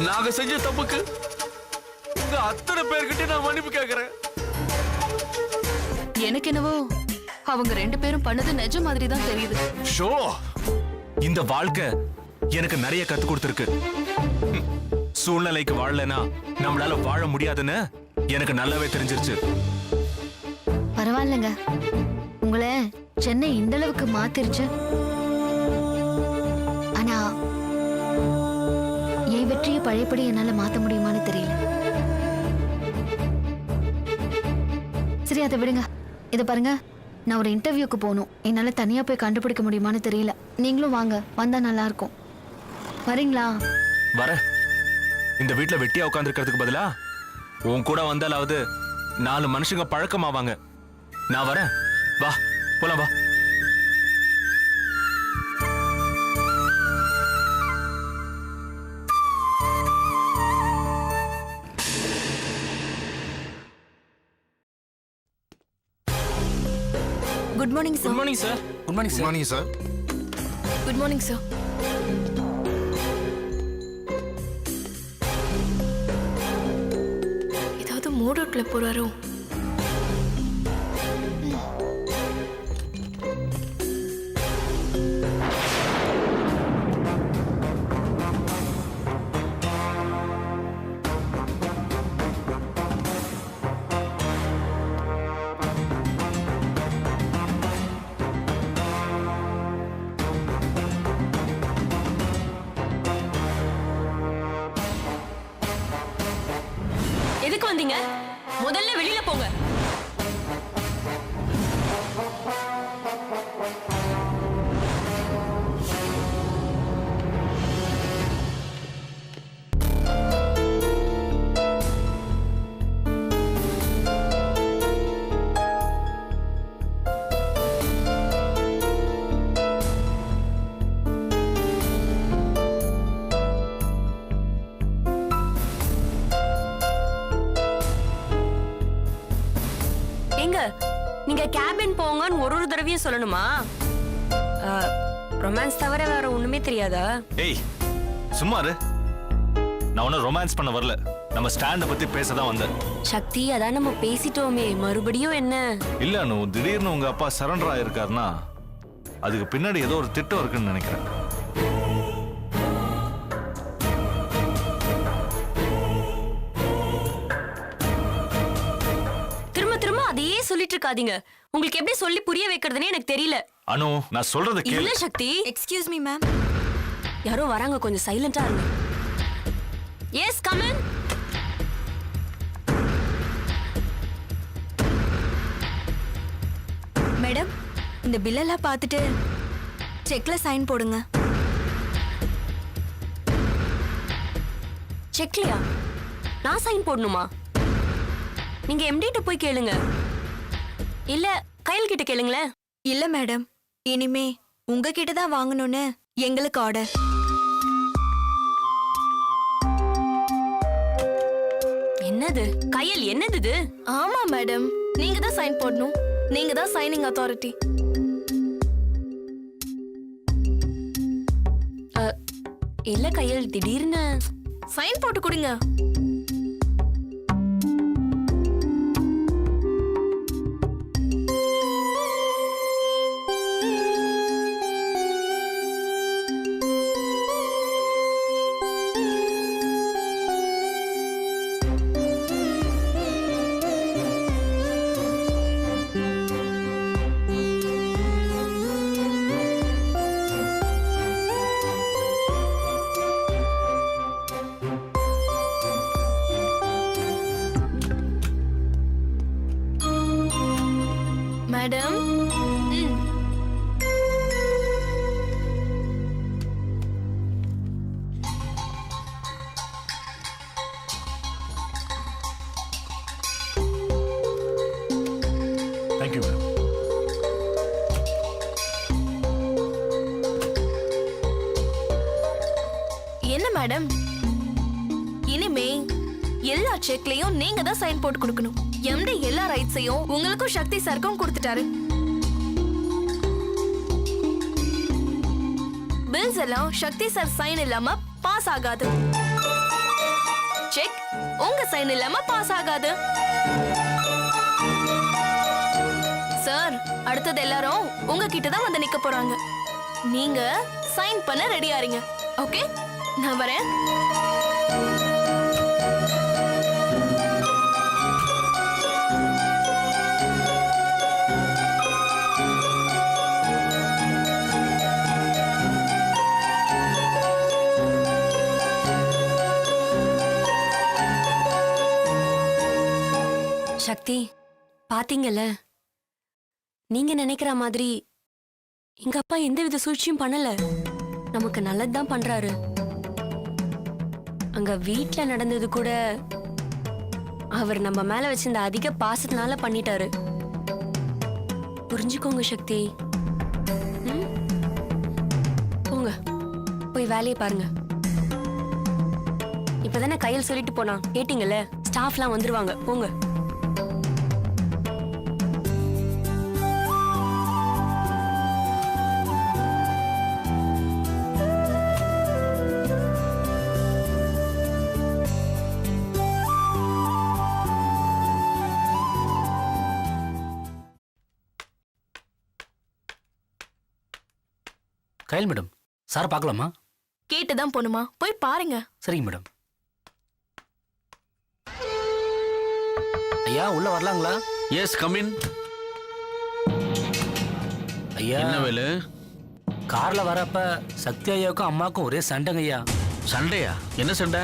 நாங்க செஞ்ச தப்புக்கு உங்க அத்தனை பேர்கிட்ட நான் மன்னிப்பு கேக்குறேன். எனக்கு என்னவோ அவங்க 2 பேரும் பண்ணது நிஜ மாதிரி தான் தெரியுது. ஷோ, இந்த வாழ்க்கை எனக்கு நிறைய கத்து கொடுத்திருக்கு. சூழ்நிலைக்கு வாழலனா நம்மளால வாழ முடியாதுன்னு எனக்கு நல்லாவே தெரிஞ்சிருச்சு. பரவாயில்லைங்க, உங்களை சென்னை இந்த அளவுக்கு மாத்திருச்சு. ஆனா என் வெற்றியை பழையபடி என்னால மாத்த முடியுமான்னு தெரியல. சரி, அதை விடுங்க. இதை பாருங்க, நான் ஒரு இன்டர்வியூக்கு போகணும். என்னால தனியா போய் கண்டுபிடிக்க முடியுமான்னு தெரியல. நீங்களும் வாங்க, வந்தா நல்லா இருக்கும். வரீங்களா? வர. இந்த வீட்டுல வெட்டியா உட்காந்துருக்கிறதுக்கு பதிலா உன் கூட வந்தாலாவது 4 மனுஷங்க பழக்கமாவாங்க. நான் வரேன், வா போலாம், வா. Good morning sir. Good morning sir. Good morning sir. Morning sir. Good morning sir. ஏதாவது மூட் அவுட்ல போறாரோ? எதுக்கு வந்தீங்க? முதல்ல வெளியில போங்க. நீங்க கேபின் போங்கன்னு ஒரு தடவையும் சொல்லணுமா? ரொமான்ஸ் தவிர வேற ஒண்ணுமே தெரியாதா? ஏய், சும்மா இரு. நான் ஒன்னும் ரொமான்ஸ் பண்ண வரல. நம்ம ஸ்டாண்ட பத்தி பேசதான் வந்தேன். சக்தி, அதான் நம்ம பேசிட்டோமே, மறுபடியும் என்ன? இல்ல அனு, திடீர்னு உங்க அப்பா சரண்டர் ஆயிருக்காருன்னா அதுக்கு பின்னாடி ஏதோ ஒரு திட்டம் இருக்குன்னு நினைக்கிறேன். அதையே சொல்லிட்டு இருக்காதீங்க. உங்களுக்கு எப்படி சொல்லி புரிய வைக்கிறதுனே எனக்கு தெரியல. அனு, நான் சொல்றது கேளு. இல்ல சக்தி. Excuse me ma'am. யாரோ வராங்க, கொஞ்சம் சைலண்டா இருங்க. S, come in. மேடம், இந்த பில்லெல்லாம் பார்த்துட்டு செக்ல சைன் போடுங்க. செக்லியா? நான் சைன் போடணுமா? நீங்க எம்டிட்ட போய் கேளுங்க. இல்ல கையில் கிட்ட கேளுங்களேன். இல்ல மேடம், இனிமே உங்ககிட்ட தான் வாங்கணும்னு எங்களுக்கு ஆர்டர். என்னது கையில், என்னது இது? ஆமா மேடம், நீங்க தான் சைன் போடணும். நீங்க தான் சைனிங் அத்தாரிட்டி. இல்ல கையில், திடீர்னு சைன் போட்டு கொடுங்க. Madam, thank you madam. என்ன மேடம், இனிமே எல்லா செக்லயும் நீங்க தான் சைன் போட்டு கொடுக்கணும். எம்டி எல்லா ரைட்ஸையும் உங்களுக்கும் சக்தி சாருக்கும் கொடுத்துட்டாரு. பில்ஸ் எல்லாம் சக்தி சார் சைன் இல்லாம பாஸ் ஆகாது. செக் உங்க சைன் இல்லாம பாஸ் ஆகாது. சார் அடுத்தது எல்லாரும் உங்ககிட்ட தான் வந்து நிக்க போறாங்க. நீங்க சைன் பண்ண ரெடி ஆறீங்க. ஓகே, நான் வரேன். சக்தி, பாத்தீங்கல்ல, நீங்க நினைக்கிற மாதிரி எங்க அப்பா எந்தவித சூழ்ச்சியும் பண்ணல. நமக்கு நல்லதுதான் பண்றாரு. அங்க வீட்ல நடந்தது கூட அவர் நம்ம மேல வச்சிருந்த அதிக பாசத்தினால பண்ணிட்டாரு. புரிஞ்சுக்கோங்க சக்தி. ம்? போங்க, போய் வேலையை பாருங்க. இப்பதானே கையில் சொல்லிட்டு போனா, கேட்டீங்கல்ல, ஸ்டாஃப்லாம் வந்துருவாங்க. போங்க. கையல் மேடம், சார் பார்க்கலாமா? கேட்டுதான் போணுமா? போய் பாருங்க. சரிங்க மேடம். ஐயா, உள்ள வரலாங்களா? S, come in. ஐயா, என்ன வேலு? கார்ல வரப்ப சக்தி ஐயாவுக்கும் அம்மாவுக்கும் ஒரே சண்டைங்க ஐயா. சண்டையா? என்ன சண்டை?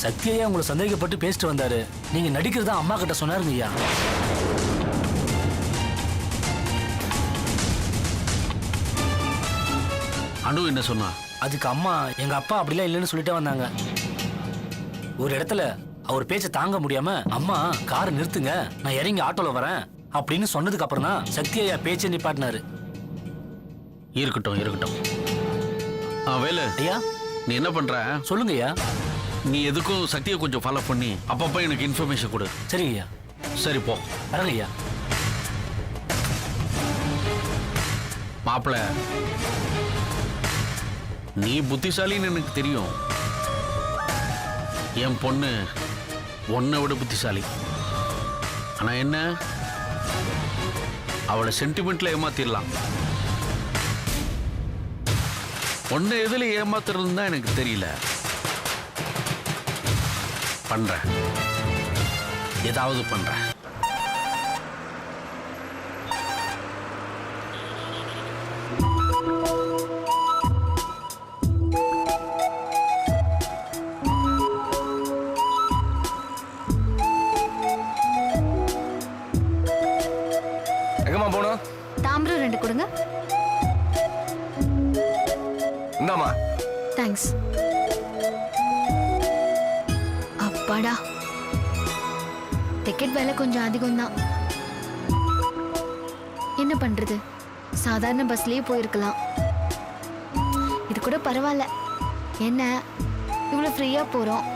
சக்தி ஐயா உங்களை சந்தேகப்பட்டு பேசிட்டு வந்தாரு. நீங்க நடிக்கிறதா அம்மா கிட்ட சொன்னாருங்க ஐயா. அனு என்ன சொன்னா? அதுக்கு அம்மா எங்க அப்பா அப்படிலாம் இல்லைன்னு சொல்லிட்டே வந்தாங்க. ஒரு இடத்துல அவர் பேச்சை தாங்க முடியாம அம்மா காரை நிறுத்துங்க, நான் இறங்கி ஆட்டோல வரேன் அப்படின்னு சொன்னதுக்கு அப்புறம் தான் சக்தி ஐயா பேச்சை நிப்பாட்டினாரு. இருக்கட்டும் இருக்கட்டும். வேலு ஐயா, நீ என்ன பண்ற? சொல்லுங்க ஐயா. நீ எதுக்கும் சக்தியை கொஞ்சம் ஃபாலோ பண்ணி அப்பப்போ எனக்கு இன்ஃபர்மேஷன் கொடு. சரிங்க ஐயா. சரி, போ. வரங்க ஐயா. மாப்பிள, நீ புத்திசாலின்னு எனக்கு தெரியும். என் பொண்ணு உன்னை விட புத்திசாலி. ஆனா என்ன, அவளை சென்டிமெண்ட்ல ஏமாத்திடலாம். உன்னை எதுல ஏமாத்துறதுன்னு தான் எனக்கு தெரியல. பண்றேன், ஏதாவது பண்றேன். எங்கம்மா போனோம்? தாம்பரம் 2 கொடுங்க. இந்தாம்மா. தேங்க்ஸ். அப்பாடா, டிக்கெட் விலை கொஞ்சம் அதிகம் தான். என்ன பண்றது, சாதாரண பஸ்லயே போயிருக்கலாம். இது கூட பரவாயில்ல. என்ன இவ்வளவு ஃப்ரீயா போறோம்.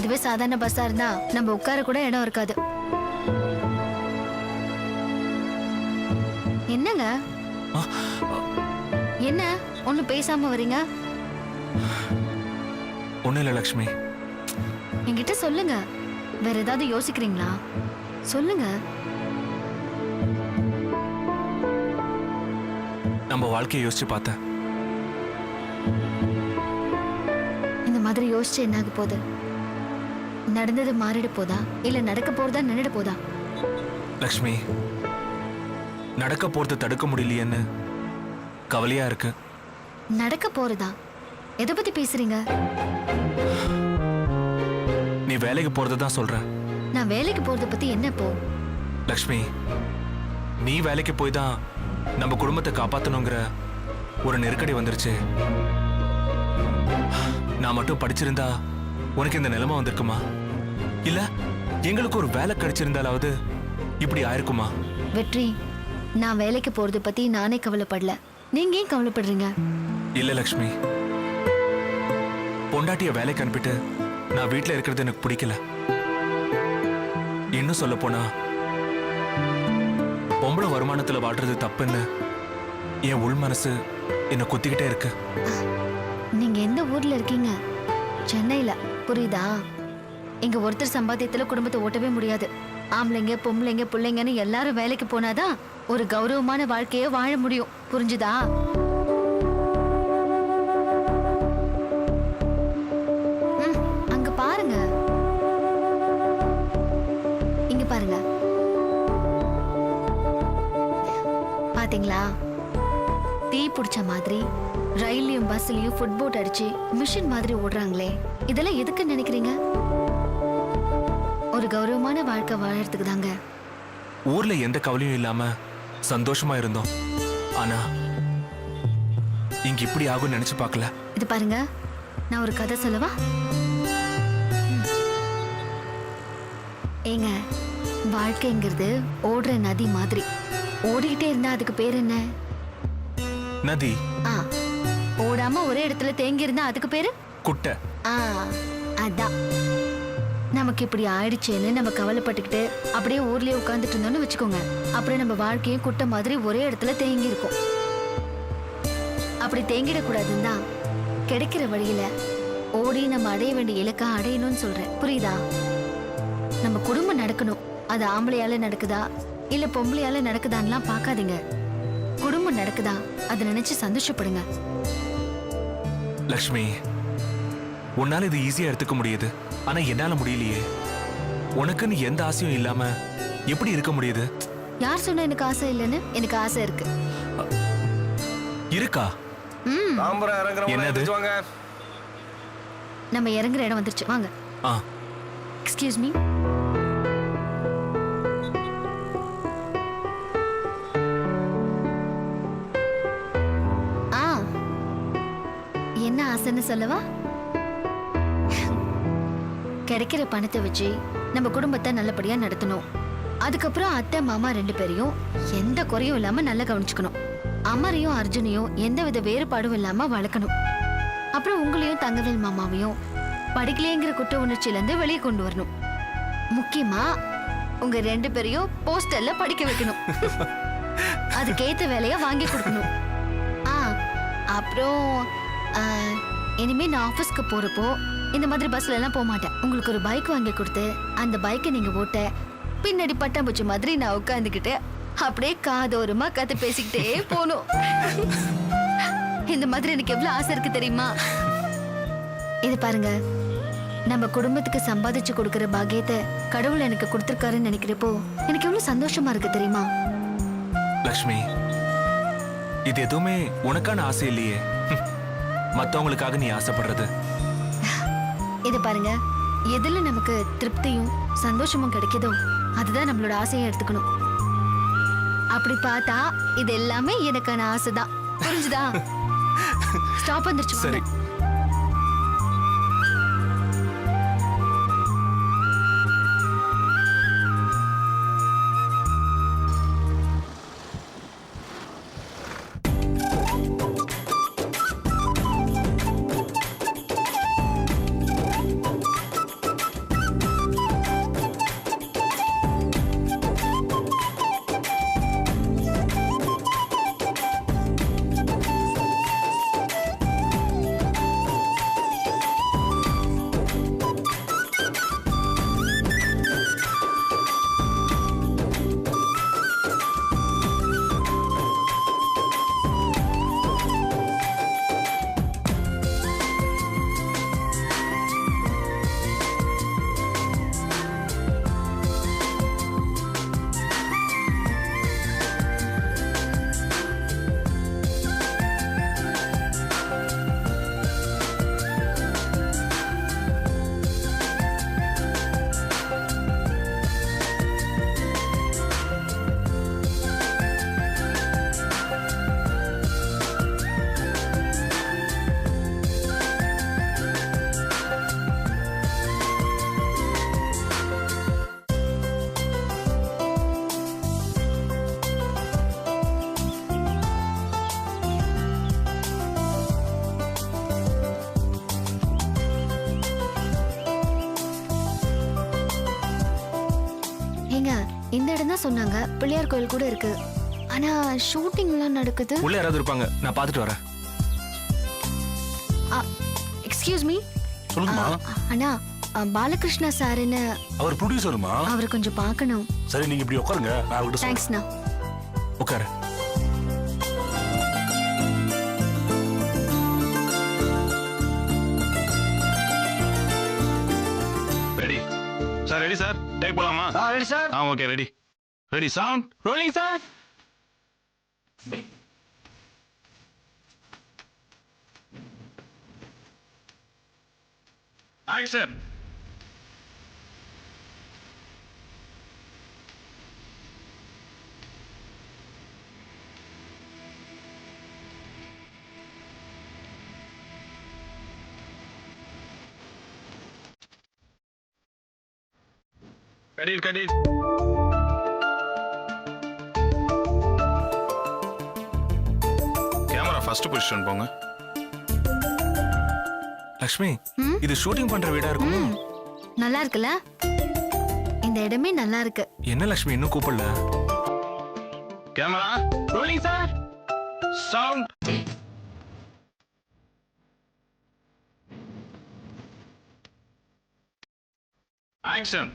இதுவே சாதாரண பஸ்ஸா இருந்தா நம்ம உட்கார கூட இடம் இருக்காது. என்னங்க, என்ன ஒண்ணு பேசாம வரீங்க? ஒன்றும் இல்லை லக்ஷ்மி. என்கிட்ட சொல்லுங்க. வேற ஏதாவது யோசிக்கிறீங்களா? சொல்லுங்க. நம்ம வாழ்க்கையை யோசிச்சு பார்த்தேன். இந்த மாதிரி யோசிச்சு என்ன ஆக போகுது? நடந்தது மாறிட போதா, இல்ல நடக்க போறதா நின்னுட போதா? லக்ஷ்மி, நடக்க போறது தடுக்க முடியலையேன்னு கவலையா இருக்கு. நடக்க போறதா? எதை பத்தி பேசுறீங்க? நீ வேலைக்கு போறது தான் சொல்ற. நான் வேலைக்கு போறத பத்தி என்ன இப்போ? லக்ஷ்மி, நீ வேலைக்கு போய் தான் நம்ம குடும்பத்தை காப்பாத்தணுங்கிற ஒரு நெருக்கடி வந்துருச்சு. நான் மட்டும் படிச்சிருந்தா உனக்கு இந்த நிலைமை வந்திருக்குமா? இல்ல எங்களுக்கு ஒரு வேலை கிடைச்சிருந்தாலாவது இப்படி ஆயிருக்குமா? வெற்றி, நான் வேலைக்கு போறத பத்தி நானே கவலைப்படல. நீங்க ஏன் கவலைப்படுறீங்க? இல்ல லக்ஷ்மி, பொண்டாட்டிய வேலைக்கு அனுப்பிட்டு நான் வீட்டுல இருக்கிறது எனக்கு பிடிக்கல. இன்னும் சொல்ல போனா பொம்பளை வருமானத்துல வாடுறது தப்புன்னு என் உள் மனசு என்ன குத்திக்கிட்டே இருக்கு. நீங்க எந்த ஊர்ல இருக்கீங்க? சென்னையில, புரியுதா? இங்க ஒருத்தர் சம்பாத்தியத்துல குடும்பத்தை ஓட்டவே முடியாது. ஆம்பளைங்க பொம்பளைங்க பிள்ளைங்கன்னு எல்லாரும் வேலைக்கு போனாதான் ஒரு கௌரவமான வாழ்க்கைய வாழ முடியும். புரிஞ்சுதா? அங்க பாருங்க, இங்க பாருங்க. பாத்தீங்களா? தீ பிடிச்ச மாதிரி ரயில்லையும் பஸ்லயும் ஃபுட்போட் அடிச்சு மிஷின் மாதிரி ஓடுறாங்களே, இதெல்லாம் எதுக்கு நினைக்கிறீங்க? ஒரு கௌரவமான வாழ்க்கை வாழறதுக்கு தாங்க. ஊர்ல எந்த கவலையும் இல்லாம சந்தோஷமா இருந்தோம். ஆனா இங்க இப்படி ஆகும் நினைச்சு பார்க்கல. இது பாருங்க, நான் ஒரு கதை சொல்லவா? ஏங்க, வாழ்க்கைங்கிறது ஓடுற நதி மாதிரி. ஓடிக்கிட்டே இருந்தா அதுக்கு பேர் என்ன? நதி. ஆ, ஓடாம ஒரே இடத்துல தேங்கி இருந்தா அதுக்கு பேரு குட்டை. ஆ, அதான். நமக்கு இப்படி ஆயிடுச்சேன்னு நம்ம கவலைப்பட்டுக்கிட்டு அப்படியே ஊர்லயே உட்கார்ந்துட்டு இருந்தோம்னு வச்சுக்கோங்க, அப்புறம் நம்ம வாழ்க்கையும் குட்டை மாதிரி ஒரே இடத்துல தேங்கி இருக்கும். அப்படி தேங்கிடக்கூடாதுன்னு தான் கிடைக்கிற வழியில ஓடி நம்ம அடைய வேண்டிய இலக்கா அடையணும்னு சொல்றேன். புரியுதா? நம்ம குடும்பம் நடக்கணும். அது ஆம்பளையால நடக்குதா இல்ல பொம்பளையால நடக்குதான்லாம் பார்க்காதீங்க. குடும்பம் நடக்குதா அதை நினைச்சு சந்தோஷப்படுங்க. லக்ஷ்மி, உன்னால இது ஈஸியா எடுத்துக்க முடியுது, ஆனா என்னால முடியலையே. உனக்குன்னு எந்த ஆசையும் இல்லாம எப்படி இருக்க முடியுது? யார் சொன்னா எனக்கு ஆசை இல்லைன்னு? எனக்கு ஆசை இருக்கு. இருக்கா? தாம்பரம் இறங்குறவங்க என்னது? எந்திரிச்சு வாங்க. நம்ம இறங்குற இடம் வந்துருச்சு, வாங்க. ஆ, எக்ஸ்கியூஸ் மீ. ஆ, என்ன ஆசைன்னு சொல்லவா? கிடைக்கிற பணத்தை வச்சு நம்ம குடும்பத்தை நல்லபடியா நடத்தணும். அதுக்கப்புறம் அத்தை மாமா 2 பேரையும் எந்த குறையும் இல்லாம நல்லா கவனிச்சுக்கணும். அமரையும் அர்ஜுனையும் எந்தவித வேறுபாடும் இல்லாம வளர்க்கணும். அப்புறம் உங்களையும் தங்கவேல் மாமாவையும் படிக்கலைங்கிற குற்ற உணர்ச்சியில இருந்து வெளியே கொண்டு வரணும். முக்கியமா உங்க 2 பேரையும் போஸ்டர்ல படிக்க வைக்கணும். அதுக்கேத்த வேலைய வாங்கி கொடுக்கணும். ஆ, அப்புறம் இனிமே நான் ஆபீஸ்க்கு போறப்போ இந்த மாதிரி பஸ்ல எல்லாம் போக மாட்டேன். உங்களுக்கு ஒரு பைக் வாங்கி கொடுத்து அந்த பைக்கை நீங்க ஓட்ட, பின்னாடி பட்டாம்பூச்சி மாதிரி நான் உட்காந்துக்கிட்டு அப்படியே காதோரமா கதை பேசிக்கிட்டே போகணும். இந்த மாதிரி எனக்கு எவ்வளவு ஆசை இருக்கு தெரியுமா? இது பாருங்க, நம்ம குடும்பத்துக்கு சம்பாதிச்சு கொடுக்கிற பாக்கியத்தை கடவுள் எனக்கு கொடுத்திருக்காருன்னு நினைக்கிறப்போ எனக்கு எவ்வளவு சந்தோஷமா இருக்கு தெரியுமா? லக்ஷ்மி, இது எதுவுமே உனக்கான ஆசை இல்லையே. மத்தவங்களுக்காக நீ ஆசைப்படுறது. இது பாருங்க, எதுல நமக்கு திருப்தியும் சந்தோஷமும் கிடைக்குதோ அதுதான் நம்மளோட ஆசையை எடுத்துக்கணும். அப்படி பார்த்தா இது எல்லாமே எனக்கான ஆசைதான். புரிஞ்சுதா? ஸ்டாப் வந்துருச்சு. சரி. தான் சொன்னாங்க. பிள்ளையார் கோயில் கூட இருக்கு. ஆனா ஷூட்டிங்லாம் நடக்குது. உள்ள யாராவது இருப்பாங்க, நான் பார்த்துட்டு வரேன். Excuse me. சொல்லுங்கம்மா. அண்ணா, பாலகிருஷ்ணா சாருன்னு அவர் ப்ரொடியூசருமா? அவரை கொஞ்சம் பார்க்கணும். சரி, நீங்க இப்படி உட்காருங்க, நான் அவர்கிட்ட சொல்றேன். தேங்க்ஸ்ண்ணா. உட்காரு. Ready sir, ready sir, take போலாமா? Ready sir. Okay, ready ready, sound rolling sir. Action. Cut it. Camera first position போங்க. லக்ஷ்மி, இது ஷூட்டிங் பண்ற வீடா இருக்கும். நல்லா இருக்குல்ல? இந்த இடமே நல்லா இருக்கு. என்ன லக்ஷ்மி இன்னும் கூப்பிடல? Camera rolling sir. Sound. Action.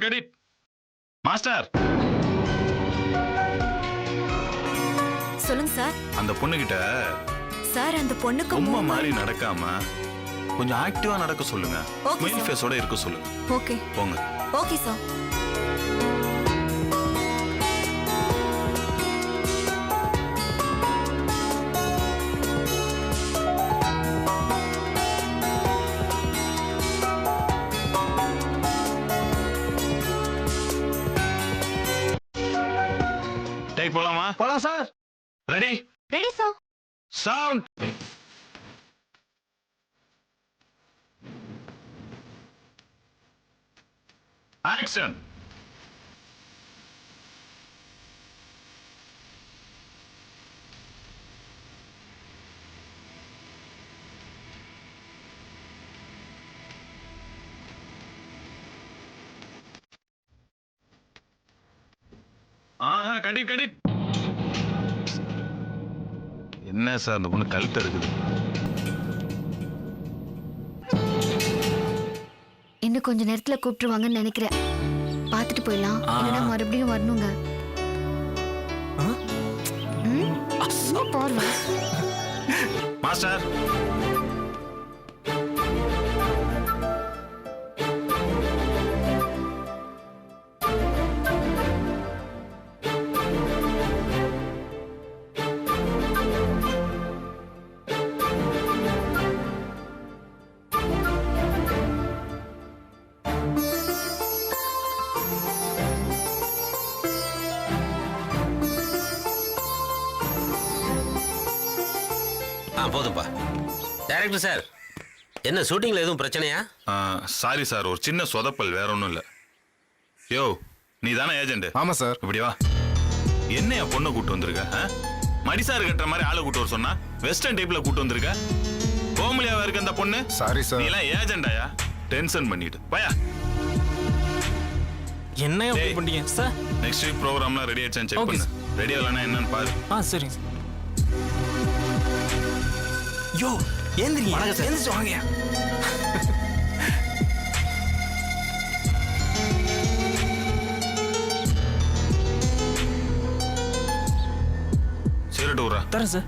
Cut it master. சொல்லுங்க சார். அந்த பொண்ணுகிட்ட சார், அந்த பொண்ணுக்கு ரொம்ப மாதிரி நடக்காம கொஞ்சம் ஆக்டிவா நடக்க சொல்லுங்க. Okay, smile sir. ஃபேஸோட இருக்க சொல்லுங்க. ஓகே போங்க. Okay sir. டேக் போலாமா? போலாம் sir. Ready ready sir. Sound. Action. Cut it. என்ன சார், அந்த பொண்ணு கழுத்து இருக்குது. இன்னும் கொஞ்ச நேரத்துல கூப்பிட்டுருவாங்கன்னு நினைக்கிறேன். பார்த்துட்டு போயிடலாம். இல்லைன்னா மறுபடியும் வரணுங்க. போர்வா மாஸ்டர். போதும்பா. டைரக்டர் சார், என்ன ஷூட்டிங்ல எதுவும் பிரச்சனையா? சாரி சார், ஒரு சின்ன சொதப்பல், வேற ஒன்றும் இல்லை. யோ, நீ தானே ஏஜென்ட்? ஆமா சார். இப்படி வா. என்ன என் பொண்ணை கூட்டு வந்திருக்க? மடிசாரு கட்டுற மாதிரி ஆளை கூட்டு வர சொன்னா வெஸ்டர்ன் டைப்ல கூட்டு வந்திருக்க. கோமலியாவா இருக்கு அந்த பொண்ணு? Sorry sir. நீ எல்லாம் ஏஜென்டாயா? டென்ஷன் பண்ணிட்டு பயா. என்ன பண்ணீங்க சார்? நெக்ஸ்ட் வீக் ப்ரோக்ராம்லாம் ரெடி ஆயிடுச்சான்னு செக் பண்ணு. ரெடி ஆகலன்னா என்னன்னு பாரு. சரிங்க. யோ, ஏந்திரிங்க. எந்திரிச்சு வாங்க. சிகரெட் ஊரா தரேன் சார்.